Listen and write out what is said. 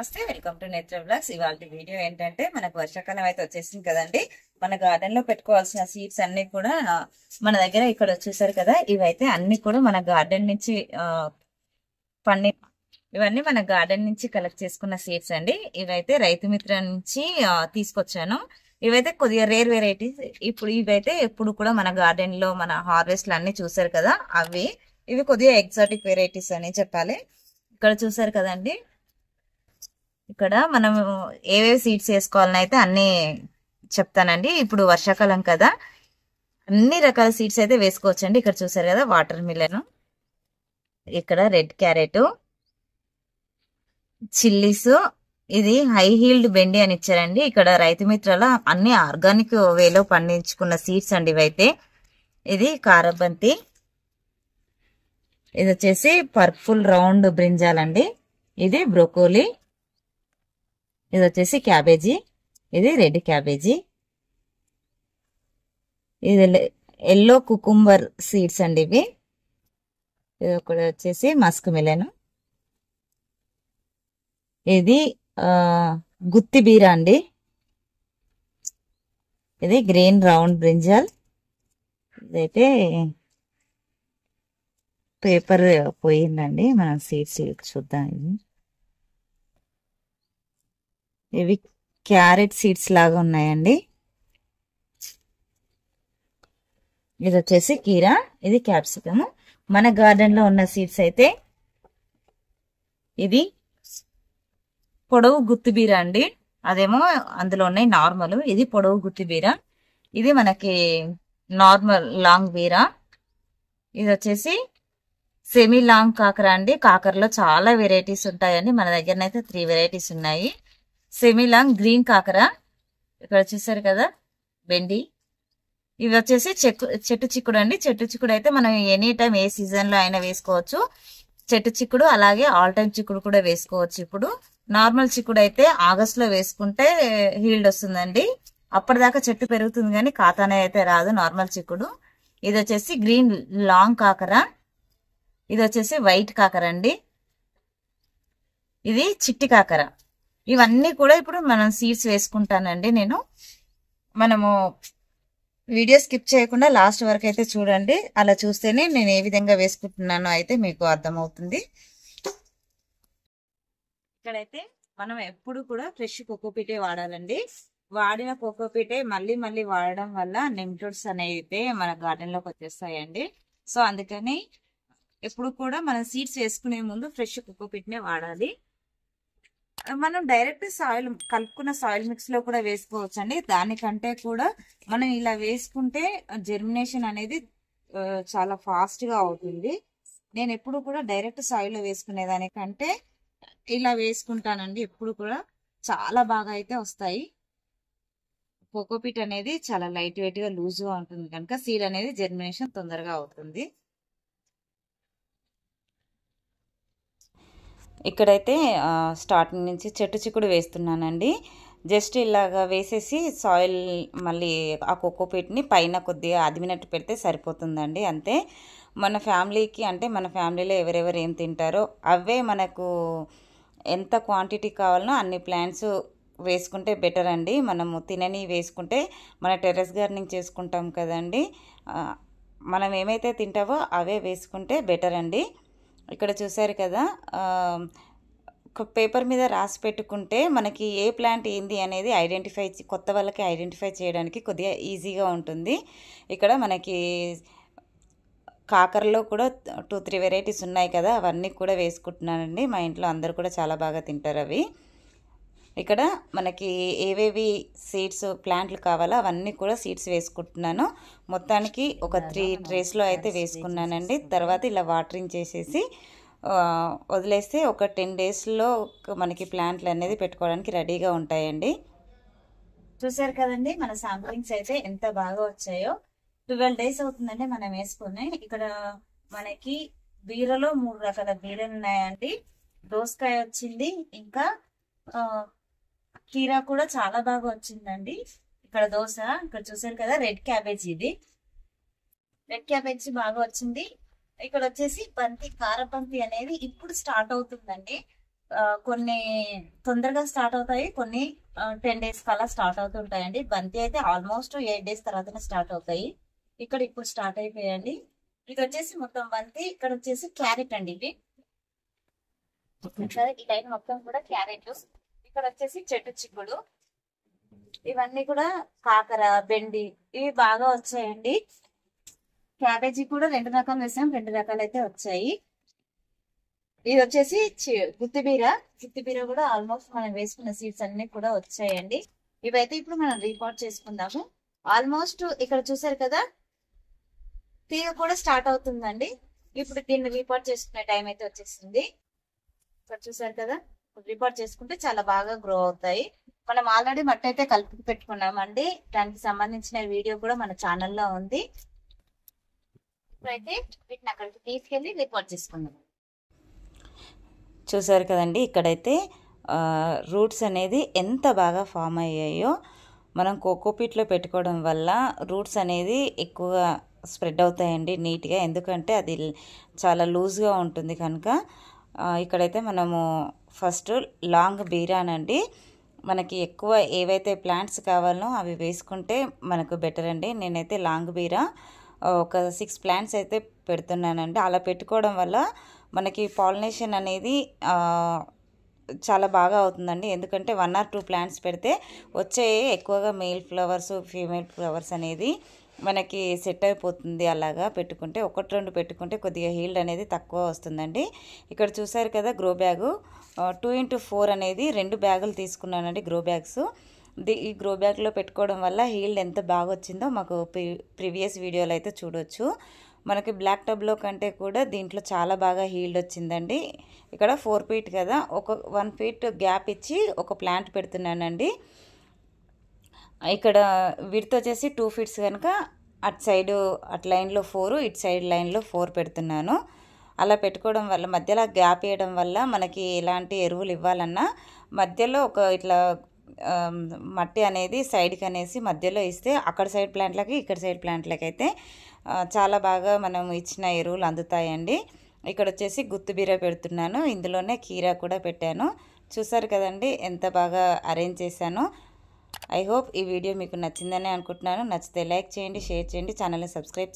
నమస్తే, welcome to నేత్ర blogs. ఇవాళ వీడియో ఏంటంటే మనకు వర్షాకాలం అయితే వచ్చేసింది కదండి. మన గార్డెన్ లో పెట్టుకోవాల్సిన సీడ్స్ అన్ని కూడా మన దగ్గర ఇక్కడ వచ్చేసారు కదా. ఇవైతే అన్ని కూడా మన గార్డెన్ నుంచి పండి ఇవన్నీ మన గార్డెన్ నుంచి కలెక్ట్ చేసుకున్న సీడ్స్ అండి. ఇవైతే రైతు మిత్ర నుంచి తీసుకొచ్చాను. ఇవైతే కొద్దిగా రేర్ వెరైటీస్. ఇవైతే ఎప్పుడు కూడా మన గార్డెన్ లో మన హార్వెస్ట్లు అన్ని చూసారు కదా, ఇవి కొద్దిగా ఎగ్జాటిక్ వెరైటీస్ అని చెప్పాలి. ఇక్కడ చూసారు కదండి, ఇక్కడ మనం ఏవేవి సీడ్స్ వేసుకోవాలని అయితే అన్ని చెప్తానండి. ఇప్పుడు వర్షాకాలం కదా, అన్ని రకాల సీడ్స్ అయితే వేసుకోవచ్చండి. ఇక్కడ చూసారు కదా, వాటర్ మిలన్, ఇక్కడ రెడ్ క్యారెట్, చిల్లీస్, ఇది హై హీల్డ్ బెండి అని ఇచ్చారండి. ఇక్కడ రైతు మిత్రాల అన్ని ఆర్గానిక్ వేలో పండించుకున్న సీడ్స్ అండి ఇవైతే. ఇది కారబంతి, ఇది వచ్చేసి పర్పుల్ రౌండ్ బ్రింజాల్ అండి, ఇది బ్రోకోలీ, ఇది వచ్చేసి క్యాబేజీ, ఇది రెడ్ క్యాబేజీ, ఇది ఎల్లో కుకుంబర్ సీడ్స్ అండి ఇవి. ఇది ఒకటి వచ్చేసి మస్క్ మిలన్, ఇది గుత్తి బీర అండి, ఇది గ్రీన్ రౌండ్ బ్రింజాల్. ఇదైతే పేపర్ పోయిందండి, మనం సీడ్స్ చూద్దాం. ఇవి క్యారెట్ సీడ్స్ లాగా ఉన్నాయండి. ఇది వచ్చేసి కీరా, ఇది క్యాప్సికమ్. మన గార్డెన్ లో ఉన్న సీడ్స్ అయితే ఇది పొడవు గుత్తిబీర అండి, అదేమో అందులో ఉన్నాయి నార్మల్. ఇది పొడవు గుత్తిబీర, ఇది మనకి నార్మల్ లాంగ్ బీర. ఇది వచ్చేసి సెమీ లాంగ్ కాకర అండి. కాకరలో చాలా వెరైటీస్ ఉంటాయండి, మన దగ్గరనైతే 3 వెరైటీస్ ఉన్నాయి. సెమీ లాంగ్ గ్రీన్ కాకర, ఇక్కడ చూసారు కదా బెండి. ఇవి వచ్చేసి చెట్టు చిక్కుడు అండి. చెట్టు చిక్కుడు అయితే మనం ఎనీ టైం ఏ సీజన్ లో అయినా వేసుకోవచ్చు. చెట్టు చిక్కుడు అలాగే ఆల్ టైమ్ చిక్కుడు కూడా వేసుకోవచ్చు. ఇప్పుడు నార్మల్ చిక్కుడు అయితే ఆగస్ట్ లో వేసుకుంటే హీల్డ్ వస్తుందండి, అప్పటిదాకా చెట్టు పెరుగుతుంది కానీ ఖాతానే అయితే రాదు నార్మల్ చిక్కుడు. ఇది వచ్చేసి గ్రీన్ లాంగ్ కాకర, ఇది వచ్చేసి వైట్ కాకర అండి, ఇది చిట్టి కాకర. ఇవన్నీ కూడా ఇప్పుడు మనం సీడ్స్ వేసుకుంటానండి నేను. మనము వీడియో స్కిప్ చేయకుండా లాస్ట్ వరకు అయితే చూడండి, అలా చూస్తేనే నేను ఏ విధంగా వేసుకుంటున్నానో అయితే మీకు అర్థమవుతుంది. ఇక్కడైతే మనం ఎప్పుడు కూడా ఫ్రెష్ కోకోపీటే వాడాలండి. వాడిన కోకోపీటే మళ్ళీ మళ్ళీ వాడడం వల్ల నెమ్టోడ్స్ అనేవి అయితే మన గార్డెన్ లోకి వచ్చేస్తాయండి. సో అందుకని ఎప్పుడు కూడా మనం సీడ్స్ వేసుకునే ముందు ఫ్రెష్ కోకోపీట్నే వాడాలి. మనం డైరెక్ట్ సాయిల్ కలుపుకున్న సాయిల్ మిక్స్ లో కూడా వేసుకోవచ్చు అండి. దానికంటే కూడా మనం ఇలా వేసుకుంటే జెర్మినేషన్ అనేది చాలా ఫాస్ట్ గా అవుతుంది. నేను ఎప్పుడు కూడా డైరెక్ట్ సాయిల్ లో వేసుకునే దానికంటే ఇలా వేసుకుంటానండి. ఎప్పుడు కూడా చాలా బాగా అయితే వస్తాయి. కోకోపీట్ అనేది చాలా లైట్ వెయిట్ గా లూజ్ గా ఉంటుంది కనుక సీడ్ అనేది జెర్మినేషన్ తొందరగా అవుతుంది. ఇక్కడైతే స్టార్టింగ్ నుంచి చెట్టు చిక్కుడు వేస్తున్నానండి. జస్ట్ ఇలాగా వేసేసి సాయిల్ మళ్ళీ ఆ కోకోపీట్ని పైన కొద్దిగా అదిమినట్టు పెడితే సరిపోతుందండి, అంతే. మన ఫ్యామిలీకి అంటే మన ఫ్యామిలీలో ఎవరెవరు ఏం తింటారో అవే మనకు ఎంత క్వాంటిటీ కావాలనో అన్ని ప్లాంట్స్ వేసుకుంటే బెటర్ అండి. మనము తినని వేసుకుంటే మన టెర్రస్ గార్డెనింగ్ చేసుకుంటాం కదండి, మనం ఏమైతే తింటావో అవే వేసుకుంటే బెటర్ అండి. ఇక్కడ చూసారు కదా, పేపర్ మీద రాసి పెట్టుకుంటే మనకి ఏ ప్లాంట్ ఏంది అనేది కొత్త వాళ్ళకి ఐడెంటిఫై చేయడానికి కొద్దిగా ఈజీగా ఉంటుంది. ఇక్కడ మనకి కాకరలో కూడా 2-3 వెరైటీస్ ఉన్నాయి కదా, అవన్నీ కూడా వేసుకుంటున్నానండి. మా ఇంట్లో అందరు కూడా చాలా బాగా తింటారు అవి. ఇక్కడ మనకి ఏవేవి సీడ్స్ ప్లాంట్లు కావాలో అవన్నీ కూడా సీడ్స్ వేసుకుంటున్నాను. మొత్తానికి ఒక 3 ట్రేస్లో అయితే వేసుకున్నానండి. తర్వాత ఇలా వాటరింగ్ చేసేసి వదిలేస్తే ఒక 10 డేస్లో మనకి ప్లాంట్లు అనేది పెట్టుకోవడానికి రెడీగా ఉంటాయండి. చూసారు కదండి, మన శాంప్లింగ్స్ అయితే ఎంత బాగా వచ్చాయో. 12 డేస్ అవుతుందండి మనం వేసుకుని. ఇక్కడ మనకి బీరలో 3 రకాల బీరలు ఉన్నాయండి. దోసకాయ వచ్చింది, ఇంకా కీరా కూడా చాలా బాగా వచ్చిందండి. ఇక్కడ దోస, ఇక్కడ చూసారు కదా రెడ్ క్యాబేజీ, ఇది రెడ్ క్యాబేజీ బాగా వచ్చింది. ఇక్కడ వచ్చేసి బంతి, కారబంతి అనేది ఇప్పుడు స్టార్ట్ అవుతుందండి. కొన్ని తొందరగా స్టార్ట్ అవుతాయి, కొన్ని 10 డేస్ కల్లా స్టార్ట్ అవుతుంటాయండి. బంతి అయితే ఆల్మోస్ట్ 8 డేస్ తర్వాతనే స్టార్ట్ అవుతాయి. ఇక్కడ ఇప్పుడు స్టార్ట్ అయిపోయాయండి. ఇది వచ్చేసి మొత్తం బంతి, ఇక్కడ వచ్చేసి క్యారెట్ అండి. ఇది ఈ లైన్ మొత్తం కూడా క్యారెట్. ఇక్కడ వచ్చేసి చెట్టు చిక్కుడు. ఇవన్నీ కూడా కాకర, బెండి ఇవి బాగా వచ్చాయండి. క్యాబేజీ కూడా 2 రకాలు వేసాం, 2 రకాలు అయితే వచ్చాయి. ఇది వచ్చేసి గుత్తిబీర కూడా ఆల్మోస్ట్ మనం వేసుకున్న సీడ్స్ అన్ని కూడా వచ్చాయండి. ఇవైతే ఇప్పుడు మనం రీపాట్ చేసుకుందాము. ఆల్మోస్ట్ ఇక్కడ చూసారు కదా, తీగ కూడా స్టార్ట్ అవుతుందండి. ఇప్పుడు దీన్ని రీపాట్ చేసుకునే టైం అయితే వచ్చేసింది. ఇక్కడ చూసారు కదా, రీపాట్ చేసుకుంటే చాలా బాగా గ్రో అవుతాయి. మనం ఆల్రెడీ మట్టి అయితే కలిపి పెట్టుకున్నామండి. దానికి సంబంధించిన వీడియో కూడా మన ఛానల్లో ఉంది. ఇప్పుడైతే వీటిని అక్కడికి తీసుకెళ్ళి రీపాట్ చేసుకుందాం. చూసారు కదండి, ఇక్కడైతే రూట్స్ అనేది ఎంత బాగా ఫామ్ అయ్యాయో. మనం కోకోపీట్లో పెట్టుకోవడం వల్ల రూట్స్ అనేది ఎక్కువగా స్ప్రెడ్ అవుతాయండి నీట్గా, ఎందుకంటే అది చాలా లూజ్గా ఉంటుంది కనుక. ఇక్కడైతే మనము ఫస్ట్ లాంగ్ బీరానండి, మనకి ఎక్కువ ఏవైతే ప్లాంట్స్ కావాలో అవి వేసుకుంటే మనకు బెటర్ అండి. నేనైతే లాంగ్ బీరా ఒక 6 ప్లాంట్స్ అయితే పెడుతున్నానండి. అలా పెట్టుకోవడం వల్ల మనకి పాలినేషన్ అనేది చాలా బాగా అవుతుందండి. ఎందుకంటే 1 or 2 ప్లాంట్స్ పెడితే వచ్చే ఎక్కువగా మేల్ ఫ్లవర్స్, ఫీమేల్ ఫ్లవర్స్ అనేది మనకి సెట్ అయిపోతుంది. అలాగా పెట్టుకుంటే 1-2 పెట్టుకుంటే కొద్దిగా హీల్డ్ అనేది తక్కువ వస్తుందండి. ఇక్కడ చూసారు కదా, గ్రో బ్యాగు 2x4 అనేది 2 బ్యాగులు తీసుకున్నానండి, గ్రో బ్యాగ్స్. ఈ గ్రో బ్యాగ్లో పెట్టుకోవడం వల్ల హీల్డ్ ఎంత బాగా వచ్చిందో మాకు ప్రీవియస్ వీడియోలో అయితే చూడొచ్చు. మనకి బ్లాక్ టబ్లో కంటే కూడా దీంట్లో చాలా బాగా హీల్డ్ వచ్చిందండి. ఇక్కడ 4 ఫీట్ కదా, ఒక 1 ఫీట్ గ్యాప్ ఇచ్చి ఒక ప్లాంట్ పెడుతున్నానండి. ఇక్కడ విడ్త్ వచ్చేసి 2 ఫీట్స్ కనుక అటు సైడ్ అటు లైన్లో 4, ఇటు సైడ్ లైన్లో 4 పెడుతున్నాను. అలా పెట్టుకోవడం వల్ల, మధ్యలో గ్యాప్ వేయడం వల్ల మనకి ఎలాంటి ఎరువులు ఇవ్వాలన్నా మధ్యలో ఒక ఇట్లా మట్టి అనేది సైడ్కి అనేసి మధ్యలో ఇస్తే అక్కడ సైడ్ ప్లాంట్లకి ఇక్కడ సైడ్ ప్లాంట్లకి అయితే చాలా బాగా మనం ఇచ్చిన ఎరువులు అందుతాయండి. ఇక్కడ వచ్చేసి గుత్తిబీర పెడుతున్నాను, ఇందులోనే కీరా కూడా పెట్టాను. చూసారు కదండి ఎంత బాగా అరేంజ్ చేశాను. ఐ హోప్ ఈ వీడియో మీకు నచ్చిందని అనుకుంటున్నాను. నచ్చితే లైక్ చేయండి, షేర్ చేయండి, ఛానల్ని సబ్స్క్రైబ్